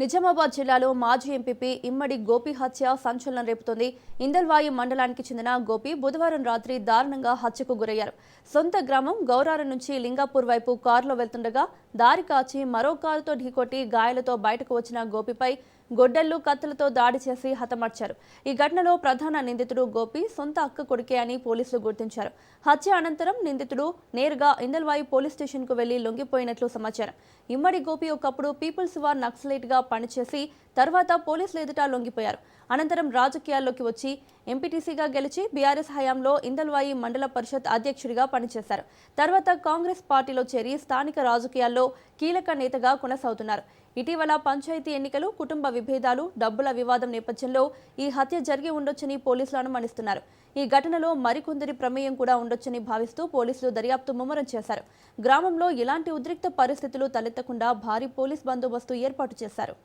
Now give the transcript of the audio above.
నిజామాబాద్ జిల్లాలో మాజీ ఎంపీపీ ఇమ్మడి గోపి హత్య సంచలనం రేపుతోంది. ఇందల్వాయి మండలానికి చెందిన గోపి బుధవారం రాత్రి దారుణంగా హత్యకు గురయ్యారు. సొంత గ్రామం గౌరారం నుంచి లింగాపూర్ వైపు కారులో వెళ్తుండగా దారి కాచి మరో కారుతో ఢీకొట్టి గాయాలతో బయటకు వచ్చిన గోపిపై గొడ్డళ్లు కత్తులతో దాడి చేసి హతమార్చారు. ఈ ఘటనలో ప్రధాన నిందితుడు గోపి సొంత అక్క కొడుకే అని పోలీసులు గుర్తించారు. హత్య అనంతరం నిందితుడు నేరుగా ఇందల్వాయి పోలీస్ స్టేషన్కు వెళ్లి లొంగిపోయినట్లు సమాచారం. ఇమ్మడి గోపి ఒకప్పుడు పీపుల్స్ వార్ నక్సలైట్ గా పనిచేసి తర్వాత పోలీసులు ఎదుట లొంగిపోయారు. అనంతరం రాజకీయాల్లోకి వచ్చి ఎంపీటీసీగా గెలిచి బీఆర్ఎస్ హయాంలో ఇందల్వాయి మండల పరిషత్ అధ్యక్షుడిగా పనిచేశారు. తర్వాత కాంగ్రెస్ పార్టీలో చేరి స్థానిక రాజకీయాల్లో కీలక నేతగా కొనసాగుతున్నారు. ఇటీవల పంచాయతీ ఎన్నికలు, కుటుంబ విభేదాలు, డబ్బుల వివాదం నేపథ్యంలో ఈ హత్య జరిగి ఉండొచ్చని పోలీసులు అనుమానిస్తున్నారు. ఈ ఘటనలో మరికొందరి ప్రమేయం కూడా ఉండొచ్చని భావిస్తూ పోలీసులు దర్యాప్తు ముమ్మరం చేశారు. గ్రామంలో ఎలాంటి ఉద్రిక్త పరిస్థితులు తలెత్తకుండా భారీ పోలీస్ బందోబస్తు ఏర్పాటు చేశారు.